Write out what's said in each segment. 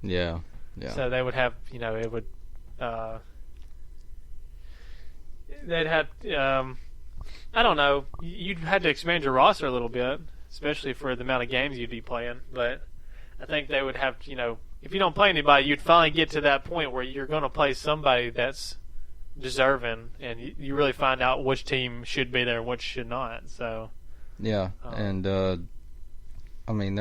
Yeah. Yeah. So they would have, it would, they'd have, I don't know, you'd have to expand your roster a little bit, especially for the amount of games you'd be playing. But I think they would have, if you don't play anybody, you'd finally get to that point where you're going to play somebody that's deserving, and you really find out which team should be there and which should not. So yeah, and I mean,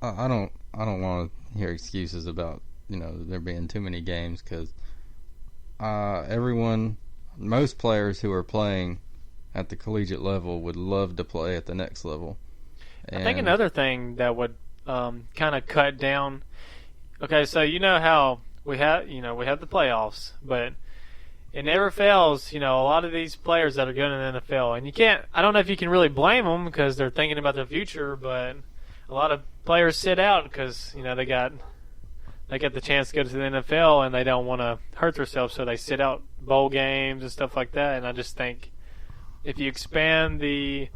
I don't want to hear excuses about there being too many games, because most players who are playing at the collegiate level would love to play at the next level. And I think another thing that would kind of cut down. Okay, so how we have the playoffs, but it never fails. A lot of these players that are going to the NFL, and you can't. I don't know if you can really blame them because they're thinking about their future, but a lot of players sit out because they got the chance to go to the NFL and they don't want to hurt themselves, so they sit out bowl games and stuff like that. And I just think if you expand the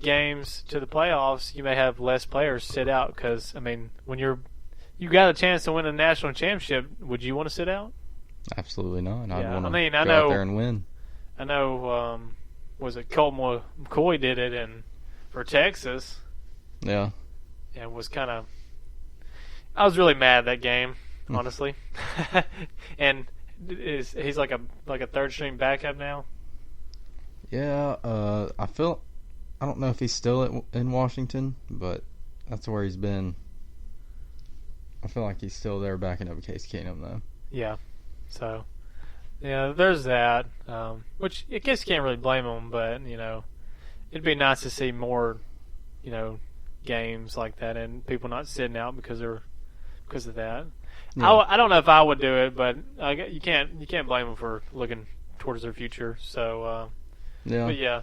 games to the playoffs, you may have less players sit out. Because when you got a chance to win a national championship, would you want to sit out? Absolutely not. Yeah, I'd want to go out there and win. I know. Was it Colt McCoy did it for Texas? Yeah. And was kind of. I was really mad that game, honestly. And he's like a third string backup now. Yeah. I don't know if he's still in Washington, but that's where he's been. I feel like he's still there backing up Case Keenum, though. Yeah. So, yeah, there's that. Which I guess you can't really blame him, but it'd be nice to see more, games like that and people not sitting out because of that. Yeah. I don't know if I would do it, but you can't blame them for looking towards their future. So, yeah. But yeah.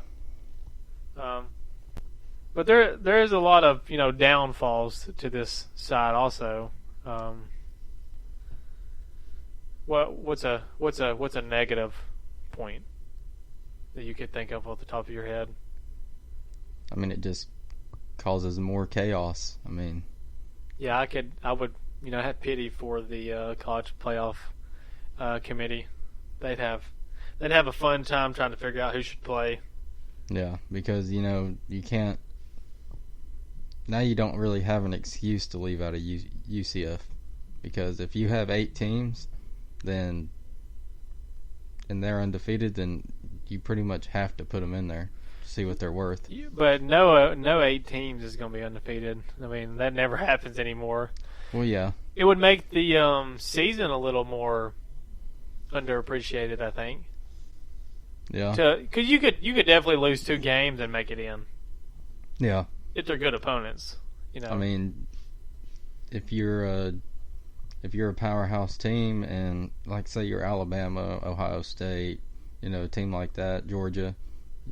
But there is a lot of downfalls to this side also. What's a negative point that you could think of off the top of your head? I mean, it just causes more chaos. Yeah, I would have pity for the college playoff committee. They'd have a fun time trying to figure out who should play. Yeah, because you can't. Now you don't really have an excuse to leave out of UCF, because if you have 8 teams, and they're undefeated, then you pretty much have to put them in there to see what they're worth. But no 8 teams is going to be undefeated. That never happens anymore. Well, yeah. It would make the season a little more underappreciated, I think. Yeah. Because you could definitely lose 2 games and make it in. Yeah. If they're good opponents, if you're a powerhouse team, and like say you're Alabama, Ohio State, a team like that, Georgia,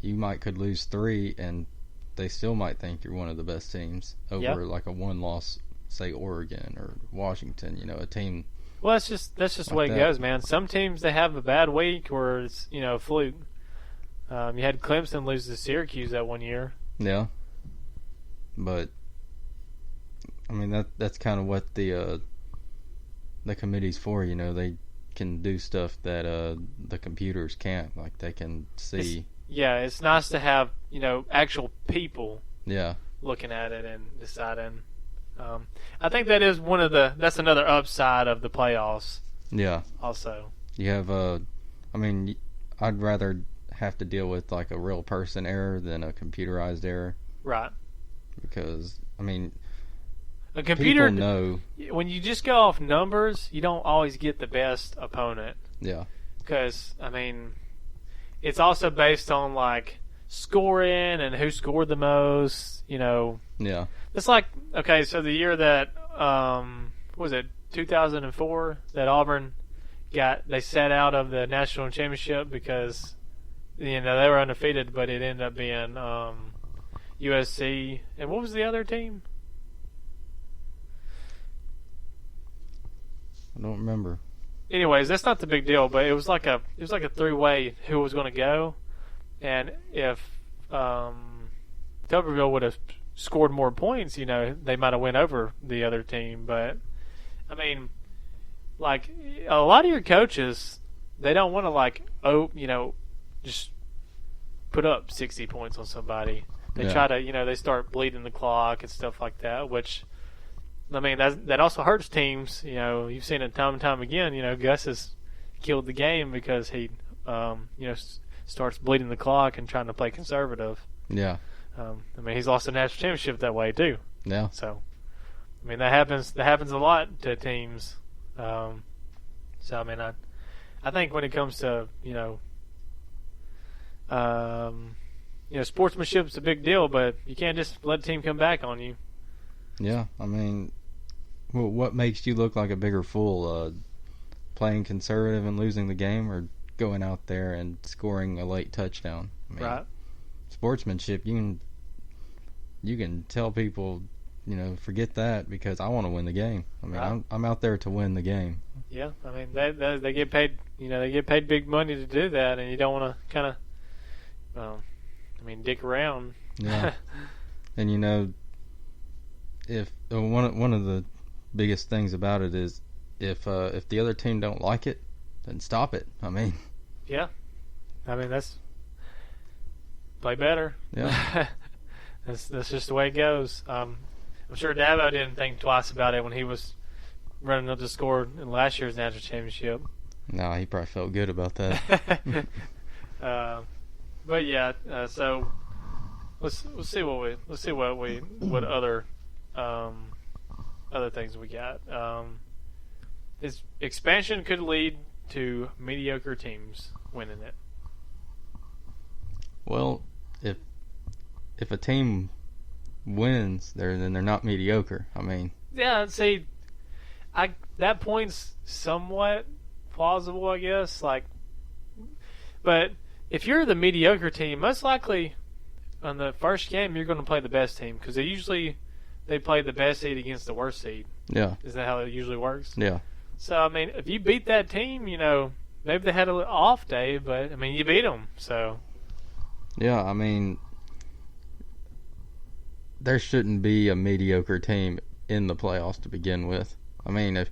you could lose 3 and they still might think you're one of the best teams over like a 1-loss, say Oregon or Washington, a team. Well, that's just the way it goes, man. Some teams, they have a bad week or it's a fluke. You had Clemson lose to Syracuse that one year. Yeah. But that's kind of what the committee's for. They can do stuff that the computers can't. Like they can see. It's nice to have actual people. Yeah. Looking at it and deciding. I think that's another upside of the playoffs. Yeah. Also. You have I'd rather have to deal with like a real person error than a computerized error. Right. Because a computer, people know when you just go off numbers, you don't always get the best opponent. Yeah. Because it's also based on like scoring and who scored the most. Yeah. It's like so the year that what was it 2004 that Auburn they sat out of the national championship because they were undefeated, but it ended up being USC, and what was the other team? I don't remember. Anyways, that's not the big deal, but it was like a 3-way who was going to go, and if Tuberville would have scored more points, they might have went over the other team. But I mean, like a lot of your coaches, they don't want to just put up 60 points on somebody. They try to, they start bleeding the clock and stuff like that, which, I mean, that also hurts teams. You've seen it time and time again. Gus has killed the game because he, starts bleeding the clock and trying to play conservative. Yeah. I mean, he's lost a national championship that way too. Yeah. So, I mean, that happens a lot to teams. So, I mean, I think when it comes to, sportsmanship's a big deal, but you can't just let a team come back on you. Yeah, I mean, what makes you look like a bigger fool? Playing conservative and losing the game, or going out there and scoring a late touchdown? I mean, right. Sportsmanship, you can tell people, forget that, because I want to win the game. I mean, right. I'm out there to win the game. Yeah, I mean, they get paid. They get paid big money to do that, and you don't want to kind of, dick around. Yeah, and if one of the biggest things about it is if the other team don't like it, then stop it. I mean, yeah, that's play better. Yeah, that's just the way it goes. I'm sure Dabo didn't think twice about it when he was running up the score in last year's national championship. No, he probably felt good about that. But yeah, so let's see what other things we got. This expansion could lead to mediocre teams winning it. Well, if a team wins, then they're not mediocre. I mean, yeah. See, that point's somewhat plausible, I guess. But if you're the mediocre team, most likely on the first game you're going to play the best team, because they play the best seed against the worst seed. Yeah. Isn't that how it usually works? Yeah. So I mean, if you beat that team, maybe they had an off day, but I mean, you beat them. So. Yeah, I mean, there shouldn't be a mediocre team in the playoffs to begin with. I mean, if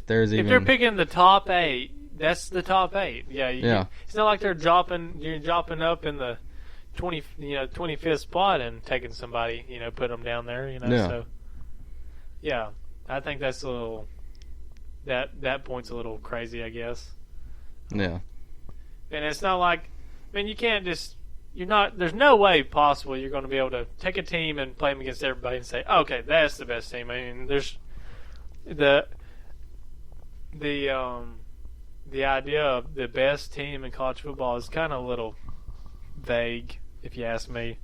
there's even... If they're picking the top 8, that's the top 8. Yeah. It's not like you're dropping up in the 25th spot and taking somebody, put them down there, Yeah. So, yeah, I think that's a little... That point's a little crazy, I guess. Yeah. And it's not like... I mean, you can't just... There's no way possible you're going to be able to take a team and play them against everybody and say, okay, that's the best team. I mean, there's... The idea of the best team in college football is kind of a little vague, if you ask me,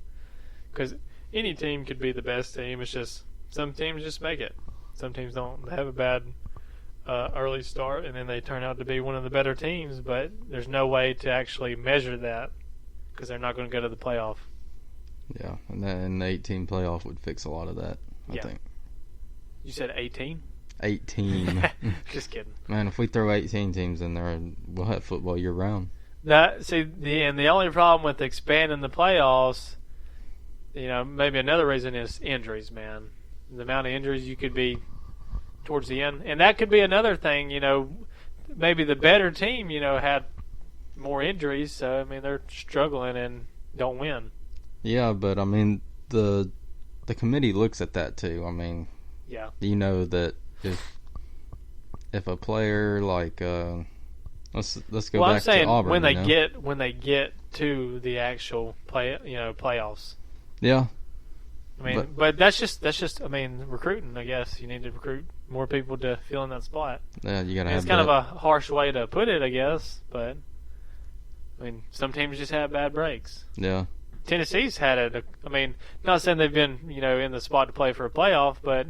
because any team could be the best team. It's just some teams just make it. Some teams don't. They have a bad early start, and then they turn out to be one of the better teams. But there's no way to actually measure that because they're not going to go to the playoff. Yeah, and then the 18 playoff would fix a lot of that. I think. You said 18. 18. Just kidding. Man, if we throw 18 teams in there, we'll have football year round. The only problem with expanding the playoffs, maybe another reason is injuries, man. The amount of injuries you could be towards the end. And that could be another thing, maybe the better team, had more injuries, so, I mean, they're struggling and don't win. Yeah, but, I mean, the committee looks at that, too. I mean, yeah. That if a player like let's go back to Auburn. When they get to the actual playoffs. Yeah. I mean, but that's just I mean, recruiting. I guess you need to recruit more people to fill in that spot. Yeah, you gotta. It's kind of a harsh way to put it, I guess, but I mean, some teams just have bad breaks. Yeah. Tennessee's had it. I mean, not saying they've been in the spot to play for a playoff, but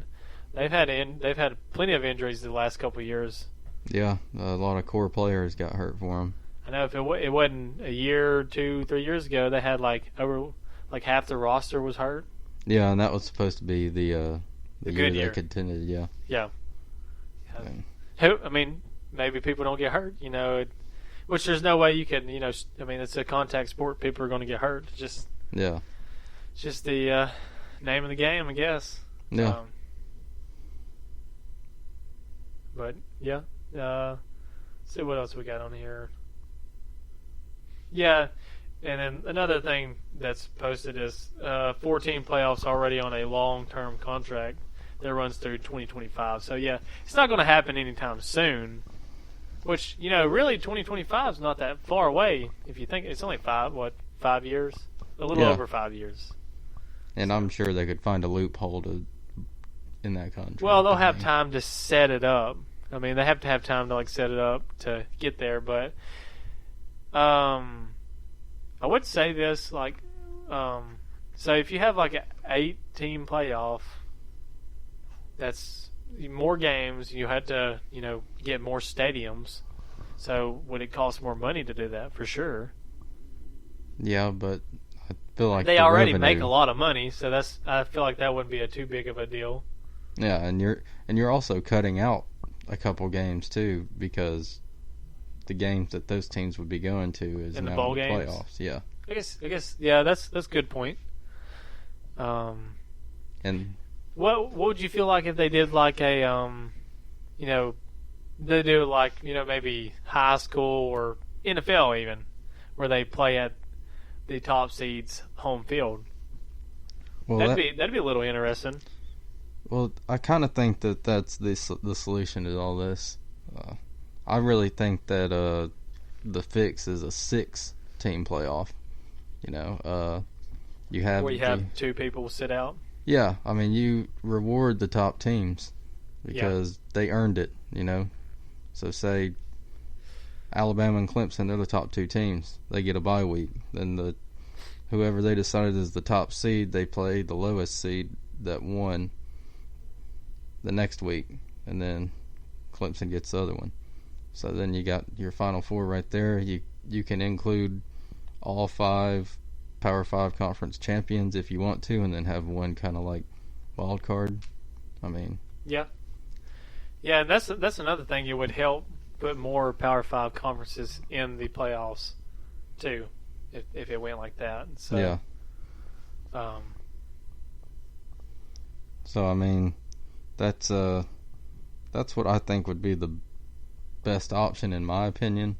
they've had plenty of injuries the last couple of years. Yeah, a lot of core players got hurt for them. I know if it wasn't a year, 2, 3 years ago, they had over half the roster was hurt. Yeah, and that was supposed to be the year they contended. Yeah. Yeah. I mean, maybe people don't get hurt. Which there's no way you can. I mean, it's a contact sport. People are going to get hurt. Just yeah. It's just the name of the game, I guess. Yeah. But yeah, let's see what else we got on here. Yeah, and then another thing that's posted is 14 playoffs already on a long-term contract that runs through 2025. So yeah, it's not going to happen anytime soon. Which, really 2025 is not that far away. If you think it's only 5 years, a little over 5 years. And I'm sure they could find a loophole in that contract. Well, they'll have time to set it up. I mean, they have to have time to set it up to get there. But I would say this, so if you have an 8-team playoff, that's more games. You had to, get more stadiums. So would it cost more money to do that? For sure. Yeah, but I feel like they already make a lot of money, so I feel like that wouldn't be too big of a deal. Yeah, and you're also cutting out a couple games too, because the games that those teams would be going to is in the now bowl in the games. playoffs. Yeah. I guess yeah, that's a good point. And what would you feel like if they did they do maybe high school or NFL even, where they play at the top seeds home field? Well, that'd be a little interesting. Well, I kind of think that's the solution to all this. I really think that the fix is a 6-team playoff. You have where you have 2 people sit out. Yeah, I mean, you reward the top teams because they earned it. So say Alabama and Clemson, they're the top 2 teams. They get a bye week. Then whoever they decided is the top seed, they play the lowest seed that won the next week, and then Clemson gets the other one. So then you got your Final Four right there. You can include all 5 Power 5 conference champions if you want to, and then have one kind of like wild card. I mean, yeah, and that's another thing. It would help put more Power 5 conferences in the playoffs too, if it went like that. So, yeah. So I mean, that's what I think would be the best option in my opinion.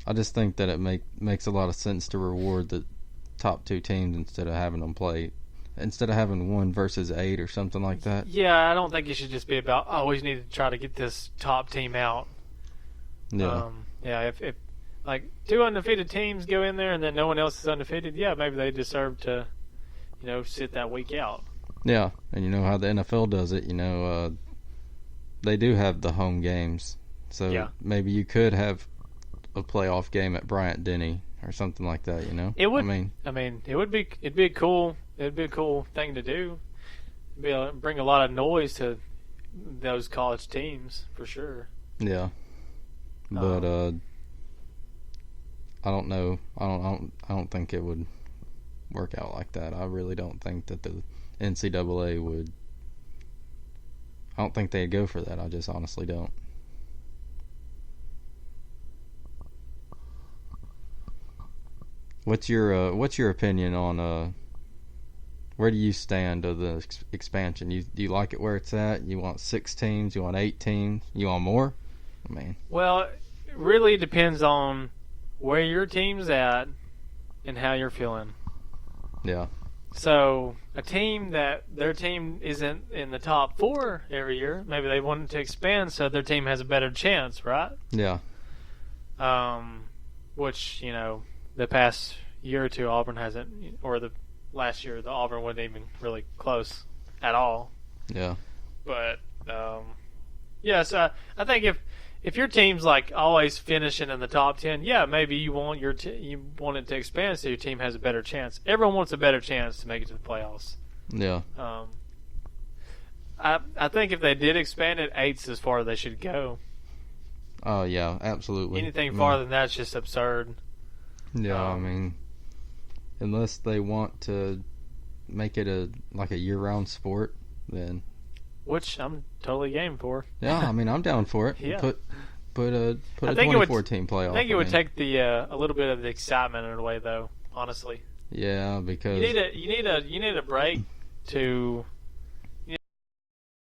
I just think that it makes a lot of sense to reward the top 2 teams instead of having 1 versus 8 or something like that. Yeah, I don't think it should just be about, we need to try to get this top team out. Yeah. If 2 undefeated teams go in there and then no one else is undefeated, yeah, maybe they deserve to, sit that week out. Yeah, and you know how the NFL does it, they do have the home games. So maybe you could have a playoff game at Bryant-Denny or something like that, It would. It'd be a cool thing to do. Bring a lot of noise to those college teams for sure. Yeah, but I don't know. I don't think it would work out like that. I really don't think that the NCAA would. I don't think they'd go for that. I just honestly don't. What's your opinion on where do you stand of the expansion? Do you like it where it's at? You want 6 teams? You want 8 teams? You want more? I mean, well, it really depends on where your team's at and how you're feeling. Yeah. So a team that their team isn't in the top 4 every year, maybe they want to expand so their team has a better chance, right? Yeah. Which, the past year or two Auburn hasn't, or the last year the Auburn wasn't even really close at all. Yeah. But so I think if your team's always finishing in the top 10, yeah, maybe you want you want it to expand so your team has a better chance. Everyone wants a better chance to make it to the playoffs. Yeah. I think if they did expand it, 8's as far as they should go. Oh yeah, absolutely. Anything farther than that's just absurd. Yeah, I mean, unless they want to make it a year-round sport, then. Which I'm totally game for. Yeah, I mean, I'm down for it. Yeah. Put a 24-team playoff. I think it would take the a little bit of the excitement away, though. Honestly. Yeah, because you need a break to